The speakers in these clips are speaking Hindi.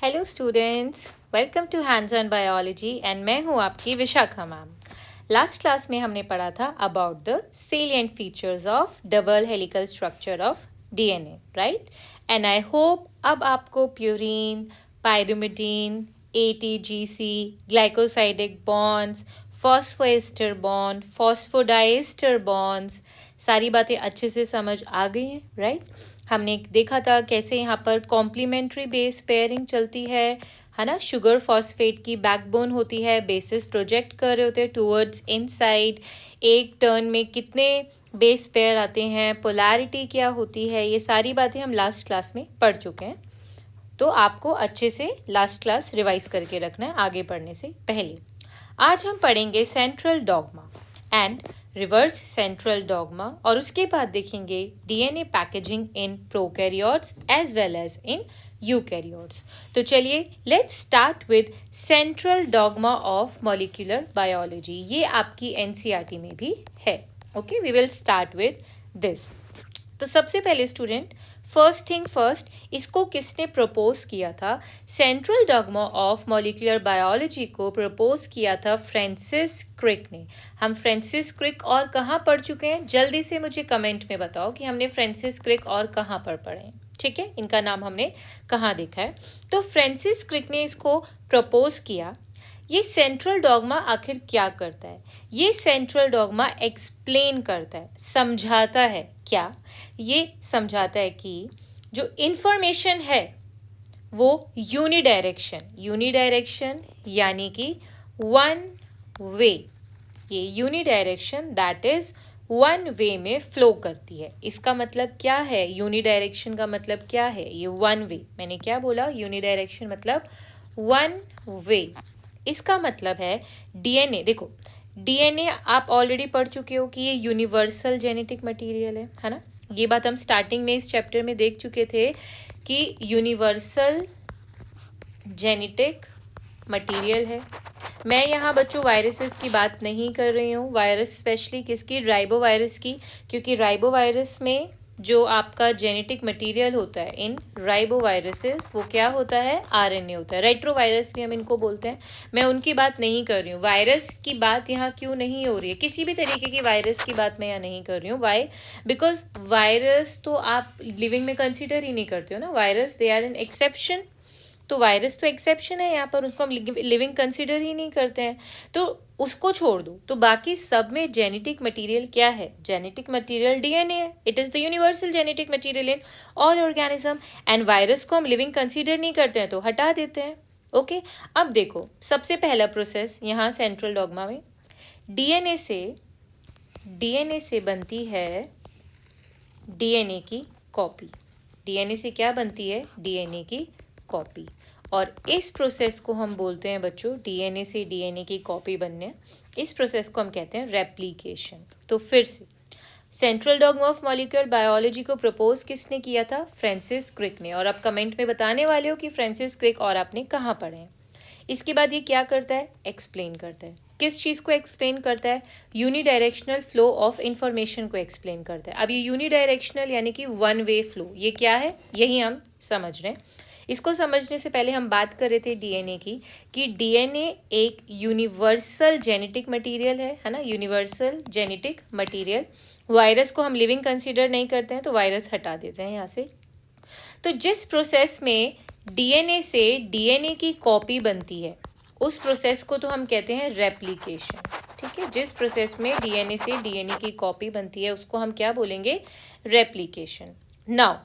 Hello students, welcome to hands on biology and मैं हूँ आपकी विशाखा मैम। लास्ट क्लास में हमने पढ़ा था about the salient features of double helical structure of DNA, right? And I hope अब आपको purine, pyrimidine, A T G C, glycosidic bonds, phosphoester bond, phosphodiester bonds, सारी बातें अच्छे से समझ आ गई हैं, राइट? हमने देखा था कैसे यहाँ पर कॉम्प्लीमेंट्री बेस पेयरिंग चलती है ना। शुगर फॉस्फेट की बैकबोन होती है, बेसिस प्रोजेक्ट कर रहे होते हैं टूवर्ड्स इनसाइड। एक टर्न में कितने बेस पेयर आते हैं, पोलैरिटी क्या होती है, ये सारी बातें हम लास्ट क्लास में पढ़ चुके हैं। तो आपको अच्छे से लास्ट क्लास रिवाइज करके रखना है आगे पढ़ने से पहले। आज हम पढ़ेंगे central dogma and reverse central dogma और उसके बाद देखेंगे DNA packaging in prokaryotes as well as in eukaryotes. तो चलिए let's start with central dogma of molecular biology. ये आपकी एनसीईआरटी में भी है। Okay, we will start with this. तो सबसे पहले स्टूडेंट, फर्स्ट थिंग फर्स्ट, इसको किसने प्रपोज किया था? Central dogma of molecular biology को प्रपोज किया था फ्रांसिस क्रिक ने। हम फ्रांसिस क्रिक और कहाँ पढ़ चुके हैं? जल्दी से मुझे कमेंट में बताओ कि हमने फ्रांसिस क्रिक और कहाँ पर पढ़े हैं। ठीक है, इनका नाम हमने कहाँ देखा है? तो फ्रांसिस क्रिक ने इसको प्रपोज किया। ये सेंट्रल डॉग्मा आखिर क्या करता है? ये सेंट्रल डॉग्मा एक्सप्लेन करता है, समझाता है। क्या? ये समझाता है कि जो इंफॉर्मेशन है वो यूनिडायरेक्शन यानी कि वन वे, ये यूनिडायरेक्शन दैट इज वन वे में फ्लो करती है। इसका मतलब क्या है? यूनिडायरेक्शन का मतलब क्या है? ये वन वे। मैंने क्या बोला? यूनिडायरेक्शन मतलब वन वे। इसका मतलब है डीएनए, देखो डीएनए आप ऑलरेडी पढ़ चुके हो कि ये यूनिवर्सल जेनेटिक मटेरियल है ना। ये बात हम स्टार्टिंग में इस चैप्टर में देख चुके थे कि यूनिवर्सल जेनेटिक मटेरियल है। मैं यहाँ बच्चों वायरसेस की बात नहीं कर रही हूँ, वायरस स्पेशली किसकी? राइबोवायरस की, क्योंकि राइबोवायरस में जो आपका जेनेटिक मटेरियल होता है इन राइबोवायरसेस, वो क्या होता है? आरएनए होता है। रेट्रोवायरस भी हम इनको बोलते हैं। मैं उनकी बात नहीं कर रही हूँ। वायरस की बात यहाँ क्यों नहीं हो रही है? किसी भी तरीके की वायरस की बात मैं यहाँ नहीं कर रही हूँ। वाई? बिकॉज वायरस तो आप लिविंग में कंसिडर ही नहीं करते हो ना। Virus they are an exception. तो वायरस तो एक्सेप्शन है यहाँ पर, उसको हम लिविंग कंसिडर ही नहीं करते हैं, तो उसको छोड़ दो। तो बाकी सब में जेनेटिक मटेरियल क्या है? जेनेटिक मटेरियल डीएनए है। It is the universal genetic material in all organism. And virus को हम लिविंग कंसिडर नहीं करते हैं तो हटा देते हैं। ओके, अब देखो सबसे पहला प्रोसेस यहाँ सेंट्रल डॉग्मा में, डीएनए से बनती है डीएनए की कॉपी। डीएनए से क्या बनती है? डीएनए की कॉपी। और इस प्रोसेस को हम बोलते हैं बच्चों, डीएनए से डीएनए की कॉपी बनने, इस प्रोसेस को हम कहते हैं रेप्लिकेशन। तो फिर से central dogma of molecular biology को प्रपोज किसने किया था? फ्रांसिस क्रिक ने। और आप कमेंट में बताने वाले हो कि फ्रांसिस क्रिक और आपने कहाँ पढ़े हैं। इसके बाद ये क्या करता है? एक्सप्लेन करता है। किस चीज़ को एक्सप्लेन करता है? यूनिडायरेक्शनल फ्लो ऑफ इंफॉर्मेशन को एक्सप्लेन करता है। अब ये यूनिडायरेक्शनल यानी कि वन वे फ्लो, ये क्या है? यही हम समझ रहे हैं। इसको समझने से पहले हम बात कर रहे थे डीएनए की, कि डीएनए एक यूनिवर्सल जेनेटिक मटेरियल है ना, यूनिवर्सल जेनेटिक मटेरियल। वायरस को हम लिविंग कंसीडर नहीं करते हैं तो वायरस हटा देते हैं यहाँ से। तो जिस प्रोसेस में डीएनए से डीएनए की कॉपी बनती है उस प्रोसेस को तो हम कहते हैं रेप्लिकेशन। ठीक है, जिस प्रोसेस में डीएनए से डीएनए की कॉपी बनती है उसको हम क्या बोलेंगे? रेप्लिकेशन। नाउ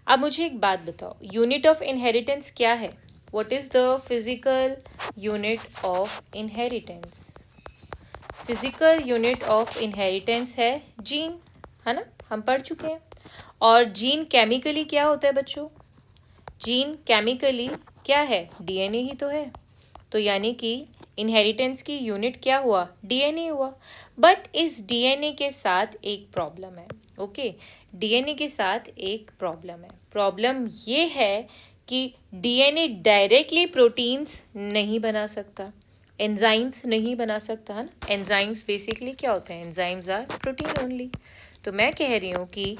अब मुझे एक बात बताओ, यूनिट ऑफ इनहेरिटेंस क्या है? What is the physical unit of inheritance? Physical unit of inheritance है जीन, है ना, हम पढ़ चुके हैं। और जीन केमिकली क्या होता है बच्चों? जीन केमिकली क्या है? डीएनए ही तो है। तो यानी कि इनहेरिटेंस की यूनिट क्या हुआ? डीएनए हुआ। बट इस डीएनए के साथ एक प्रॉब्लम है। ओके, डीएनए के साथ एक प्रॉब्लम है। प्रॉब्लम ये है कि डीएनए डायरेक्टली प्रोटीन्स नहीं बना सकता, एंजाइम्स नहीं बना सकता, है ना। एंजाइम्स बेसिकली क्या होते हैं? Enzymes are protein only. तो मैं कह रही हूँ कि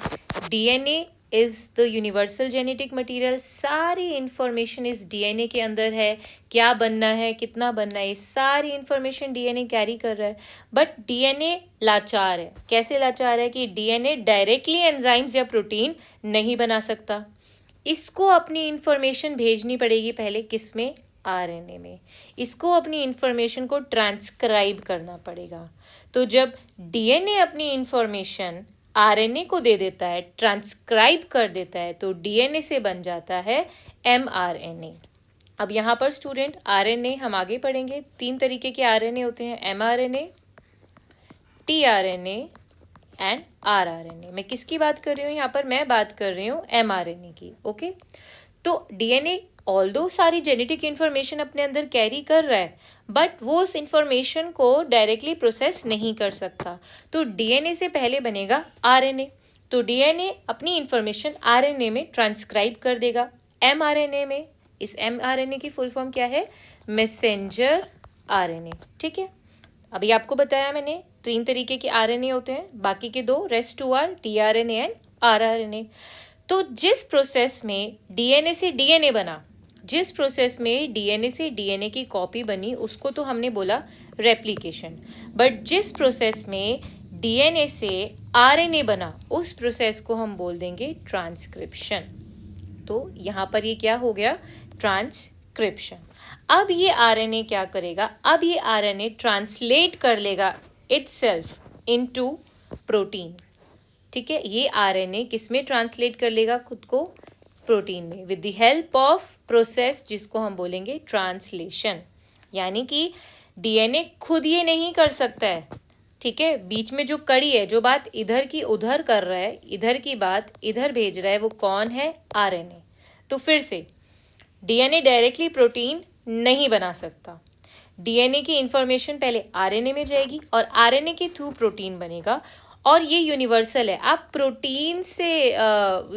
DNA is the universal genetic material. सारी इंफॉर्मेशन इस डीएनए के अंदर है, क्या बनना है, कितना बनना है, ये सारी इंफॉर्मेशन डीएनए कैरी कर रहा है। बट डीएनए लाचार है। कैसे लाचार है कि डीएनए डायरेक्टली एंजाइम्स या प्रोटीन नहीं बना सकता। इसको अपनी इंफॉर्मेशन भेजनी पड़ेगी पहले किस में, आरएनए में। इसको अपनी इंफॉर्मेशन को ट्रांसक्राइब करना पड़ेगा। तो जब डीएनए अपनी इंफॉर्मेशन आरएनए को दे देता है, ट्रांसक्राइब कर देता है, तो डीएनए से बन जाता है एमआरएनए। अब यहाँ पर स्टूडेंट आरएनए हम आगे पढ़ेंगे। 3 तरीके के आरएनए होते हैं, एमआरएनए, टीआरएनए एंड आरआरएनए। मैं किसकी बात कर रही हूँ यहाँ पर, मैं बात कर रही हूँ एमआरएनए की। ओके, तो डीएनए ऑल्दो सारी जेनेटिक इन्फॉर्मेशन अपने अंदर कैरी कर रहा है, बट वो उस इंफॉर्मेशन को डायरेक्टली प्रोसेस नहीं कर सकता। तो डीएनए से पहले बनेगा आरएनए। तो डीएनए अपनी इंफॉर्मेशन आरएनए में ट्रांसक्राइब कर देगा एमआरएनए में। इस एमआरएनए की फुल फॉर्म क्या है, मैसेंजर आरएनए। ठीक है, अभी आपको बताया मैंने 3 तरीके के आरएनए होते हैं, बाकी के 2 rest 2 are tRNA and rRNA. तो जिस प्रोसेस में डीएनए से डीएनए बना, जिस प्रोसेस में डीएनए से डीएनए की कॉपी बनी, उसको तो हमने बोला रेप्लिकेशन। बट जिस प्रोसेस में डीएनए से आरएनए बना, उस प्रोसेस को हम बोल देंगे ट्रांसक्रिप्शन। तो यहाँ पर ये क्या हो गया, ट्रांसक्रिप्शन। अब ये आरएनए क्या करेगा, अब ये आरएनए ट्रांसलेट कर लेगा इटसेल्फ इनटू प्रोटीन। ठीक है, ये आरएनए किस में ट्रांसलेट कर लेगा खुद को, प्रोटीन में, with the help of process जिसको हम बोलेंगे ट्रांसलेशन। यानी कि डीएनए खुद ये नहीं कर सकता है। ठीक है, बीच में जो कड़ी है, जो बात इधर की उधर कर रहा है, इधर की बात इधर भेज रहा है, वो कौन है, आरएनए। तो फिर से डीएनए डायरेक्टली प्रोटीन नहीं बना सकता। डीएनए की इंफॉर्मेशन पहले आरएनए में जाएगी और आरएनए के थ्रू प्रोटीन बनेगा। और ये यूनिवर्सल है, आप प्रोटीन से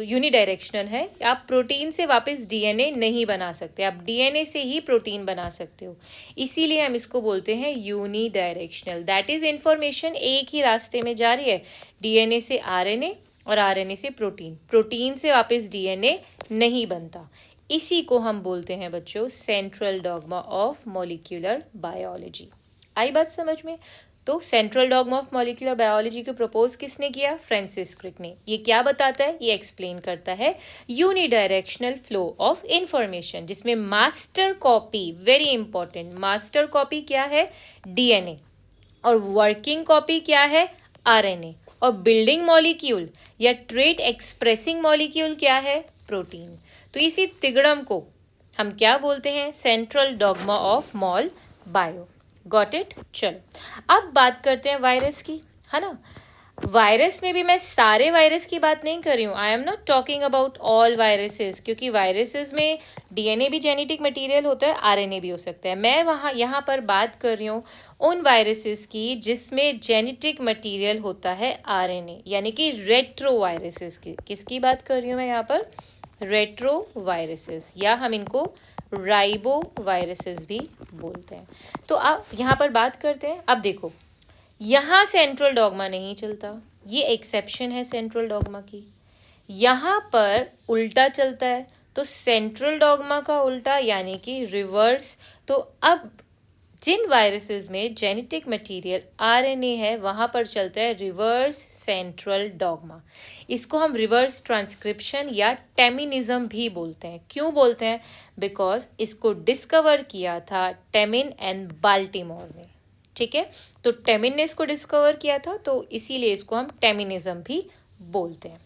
यूनिडायरेक्शनल है, आप प्रोटीन से वापस डीएनए नहीं बना सकते, आप डीएनए से ही प्रोटीन बना सकते हो। इसीलिए हम इसको बोलते हैं यूनिडायरेक्शनल। दैट इज इंफॉर्मेशन एक ही रास्ते में जा रही है, डीएनए से आरएनए और आरएनए से प्रोटीन, प्रोटीन से वापस डीएनए नहीं बनता। इसी को हम बोलते हैं बच्चों central dogma of molecular biology. आई बात समझ में? तो central dogma of molecular biology को प्रपोज किसने किया, फ्रांसिस क्रिक ने। ये क्या बताता है, ये एक्सप्लेन करता है यूनिडायरेक्शनल फ्लो ऑफ इंफॉर्मेशन, जिसमें master copy, very important, master copy क्या है, डीएनए, और वर्किंग कॉपी क्या है, आरएनए, और बिल्डिंग मॉलिक्यूल या ट्रेट एक्सप्रेसिंग मॉलिक्यूल क्या है, प्रोटीन। तो इसी तिगड़म को हम क्या बोलते हैं, central dogma of mol bio. Got it? चलो अब बात करते हैं वायरस की, है ना। वायरस में भी मैं सारे वायरस की बात नहीं कर रही हूँ, I am not talking about all viruses, क्योंकि वायरसेस में डीएनए भी जेनेटिक मटेरियल होता है, आरएनए भी हो सकता है। मैं यहाँ पर बात कर रही हूँ उन वायरसेस की जिसमें जेनेटिक मटेरियल होता है आरएनए, यानी कि रेट्रो वायरसेस की। किसकी बात कर रही हूँ मैं यहाँ पर, रेट्रो वायरसेस, या हम इनको राइबो वायरसेस भी बोलते हैं। तो अब यहाँ पर बात करते हैं। अब देखो, यहाँ सेंट्रल डॉगमा नहीं चलता, ये एक्सेप्शन है सेंट्रल डॉगमा की। यहाँ पर उल्टा चलता है, तो सेंट्रल डॉगमा का उल्टा यानी कि रिवर्स। तो अब जिन वायरसेस में जेनेटिक मटेरियल आरएनए है, वहाँ पर चलता है रिवर्स सेंट्रल डॉगमा। इसको हम रिवर्स ट्रांसक्रिप्शन या टेमिनिज्म भी बोलते हैं। क्यों बोलते हैं? बिकॉज इसको डिस्कवर किया था टेमिन एंड बाल्टीमोर ने। ठीक है, तो टेमिन ने इसको डिस्कवर किया था, तो इसीलिए इसको हम टेमिनिज्म भी बोलते हैं।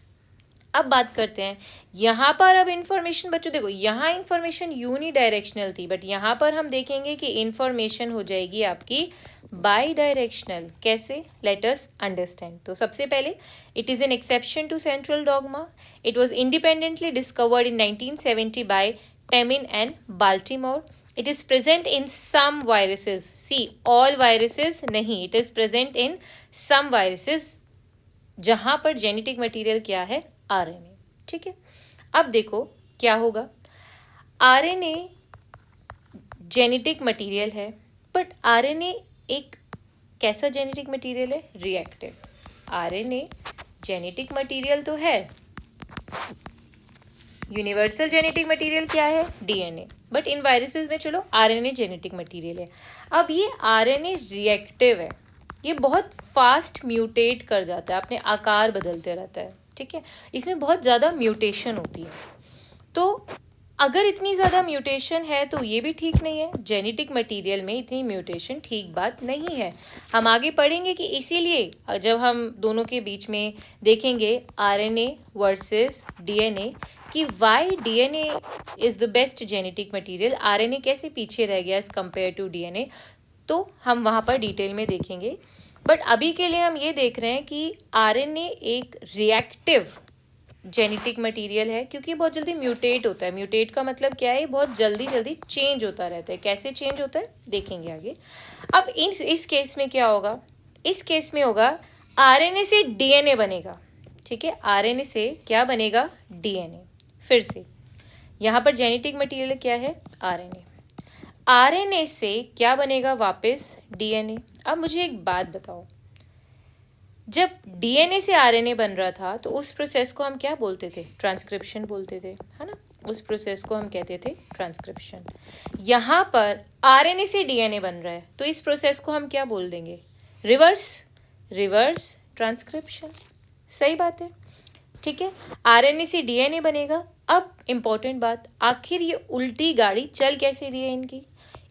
अब बात करते हैं यहाँ पर। अब इंफॉर्मेशन बच्चों देखो, यहाँ इंफॉर्मेशन यूनिडायरेक्शनल थी, बट यहाँ पर हम देखेंगे कि इंफॉर्मेशन हो जाएगी आपकी बाई डायरेक्शनल। कैसे? Let us understand. तो सबसे पहले, it is an exception to central dogma. It was independently discovered in 1970 by Temin and Baltimore. It is present in some viruses. See, all viruses नहीं, it is present in some viruses जहाँ पर जेनेटिक मटेरियल क्या है, आरएनए। ठीक है, अब देखो क्या होगा। आरएनए जेनेटिक मटेरियल है, बट आरएनए एक कैसा जेनेटिक मटेरियल है, रिएक्टिव। आरएनए जेनेटिक मटेरियल तो है, यूनिवर्सल जेनेटिक मटेरियल क्या है? डीएनए। बट इन वायरसेस में चलो आरएनए जेनेटिक मटेरियल है। अब ये आरएनए रिएक्टिव है, ये बहुत फास्ट म्यूटेट कर जाता है, अपने आकार बदलते रहता है, ठीक है। इसमें बहुत ज़्यादा म्यूटेशन होती है। तो अगर इतनी ज़्यादा म्यूटेशन है तो ये भी ठीक नहीं है। जेनेटिक मटेरियल में इतनी म्यूटेशन ठीक बात नहीं है। हम आगे पढ़ेंगे कि इसीलिए जब हम दोनों के बीच में देखेंगे आरएनए वर्सेस डीएनए कि why DNA is the best genetic material, RNA कैसे पीछे रह गया एज कम्पेयर टू डीएनए, तो हम वहाँ पर डिटेल में देखेंगे। बट अभी के लिए हम ये देख रहे हैं कि आरएनए एक रिएक्टिव जेनेटिक मटेरियल है क्योंकि बहुत जल्दी म्यूटेट होता है। म्यूटेट का मतलब क्या है? बहुत जल्दी जल्दी चेंज होता रहता है। कैसे चेंज होता है देखेंगे आगे। अब इस केस में क्या होगा? इस केस में होगा आरएनए से डीएनए बनेगा, ठीक है। आरएनए से क्या बनेगा? डीएनए। फिर से यहाँ पर जेनेटिक मटेरियल क्या है? आरएनए। आरएनए से क्या बनेगा? वापस डीएनए। अब मुझे एक बात बताओ, जब डीएनए से आरएनए बन रहा था तो उस प्रोसेस को हम क्या बोलते थे? ट्रांसक्रिप्शन बोलते थे, है ना। उस प्रोसेस को हम कहते थे ट्रांसक्रिप्शन। यहाँ पर आरएनए से डीएनए बन रहा है तो इस प्रोसेस को हम क्या बोल देंगे? Reverse transcription. सही बात है, ठीक है। आरएनए से डीएनए बनेगा। अब इम्पोर्टेंट बात, आखिर ये उल्टी गाड़ी चल कैसे रही है?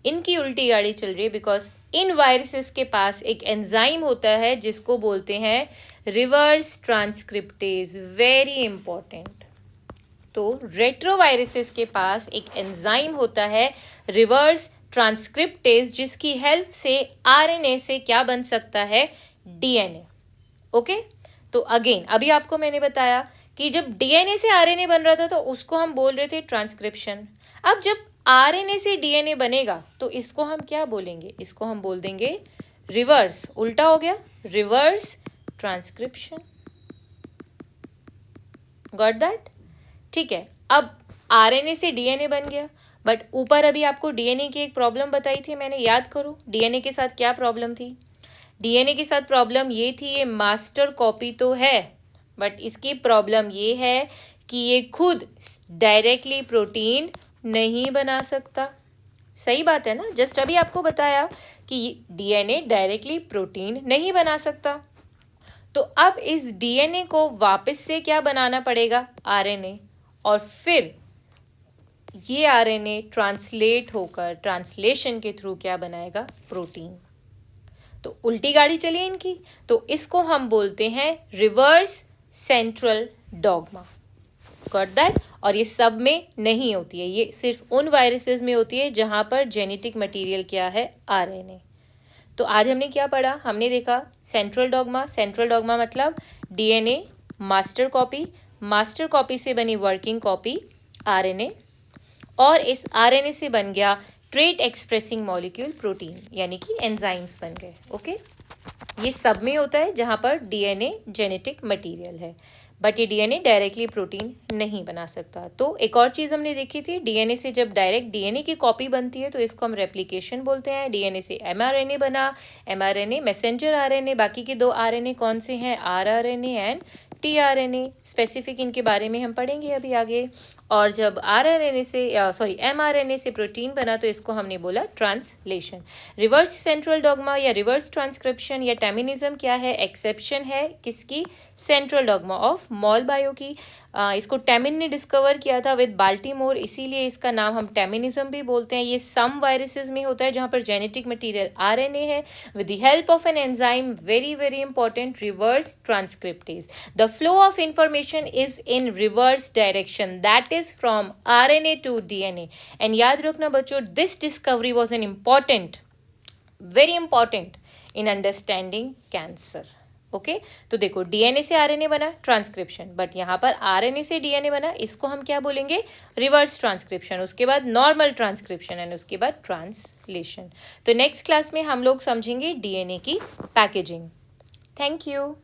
इनकी उल्टी गाड़ी चल रही है बिकॉज इन वायरसेस के पास एक एंजाइम होता है जिसको बोलते हैं रिवर्स ट्रांसक्रिप्टेज। Very important. तो रेट्रोवायरसेस के पास एक एंजाइम होता है रिवर्स ट्रांसक्रिप्टेज, जिसकी हेल्प से आरएनए से क्या बन सकता है? डीएनए। ओके। तो अगेन अभी आपको मैंने बताया कि जब डीएनए से आरएनए बन रहा था तो उसको हम बोल रहे थे ट्रांसक्रिप्शन। अब जब आरएनए से डीएनए बनेगा तो इसको हम क्या बोलेंगे? इसको हम बोल देंगे रिवर्स। उल्टा हो गया, रिवर्स ट्रांसक्रिप्शन। Got that? ठीक है। अब आरएनए से डीएनए बन गया, बट ऊपर अभी आपको डीएनए की एक प्रॉब्लम बताई थी मैंने, याद करो। डीएनए के साथ क्या प्रॉब्लम थी? डीएनए के साथ प्रॉब्लम ये थी, ये मास्टर कॉपी तो है बट इसकी प्रॉब्लम ये है कि ये खुद डायरेक्टली प्रोटीन नहीं बना सकता। सही बात है ना। जस्ट अभी आपको बताया कि डीएनए डायरेक्टली प्रोटीन नहीं बना सकता। तो अब इस डीएनए को वापस से क्या बनाना पड़ेगा? आरएनए। और फिर ये आरएनए ट्रांसलेट होकर ट्रांसलेशन के थ्रू क्या बनाएगा? प्रोटीन। तो उल्टी गाड़ी चली इनकी, तो इसको हम बोलते हैं reverse central dogma. Got that? और ये सब में नहीं होती है, ये सिर्फ उन वायरसेस में होती है जहां पर जेनेटिक मटेरियल क्या है? आरएनए। तो आज हमने क्या पढ़ा? हमने देखा सेंट्रल डॉगमा। सेंट्रल डॉगमा मतलब DNA master copy, master copy से बनी वर्किंग कॉपी आरएनए, और इस आरएनए से बन गया ट्रेट एक्सप्रेसिंग मॉलिक्यूल प्रोटीन, यानी कि एंजाइम्स बन गए। ओके। ये सब में होता है जहां पर डीएनए जेनेटिक मटेरियल है, बट ये डीएनए डायरेक्टली प्रोटीन नहीं बना सकता। तो एक और चीज़ हमने देखी थी, डीएनए से जब डायरेक्ट डीएनए की कॉपी बनती है तो इसको हम रेप्लिकेशन बोलते हैं। डीएनए से एमआरएनए बना, एमआरएनए मैसेंजर आरएनए, बाकी के दो आरएनए कौन से हैं? RRNA and tRNA. स्पेसिफिक इनके बारे में हम पढ़ेंगे अभी आगे। और जब आरआरएनए से एमआरएनए से प्रोटीन बना तो इसको हमने बोला ट्रांसलेशन। रिवर्स सेंट्रल डॉगमा या रिवर्स ट्रांसक्रिप्शन या टेमिनिज्म क्या है? एक्सेप्शन है किसकी? Central dogma of mol bio की। इसको टेमिन ने डिस्कवर किया था विद बाल्टीमोर, इसीलिए इसका नाम हम टेमिनिज्म भी बोलते हैं। ये सम वायरसेस में होता है जहाँ पर जेनेटिक मटीरियल आरएनए है with the help of an enzyme, very very important, reverse transcriptase. The flow of information is in reverse direction, that is from RNA to DNA. And याद रखना बच्चों, this discovery was an very important in understanding cancer. Okay. तो देखो डीएनए से आरएनए बना ट्रांसक्रिप्शन, बट यहाँ पर आरएनए से डीएनए बना, इसको हम क्या बोलेंगे? Reverse transcription. उसके बाद नॉर्मल ट्रांसक्रिप्शन एंड उसके बाद ट्रांसलेशन। तो नेक्स्ट क्लास में हम लोग समझेंगे डीएनए की पैकेजिंग। Thank you.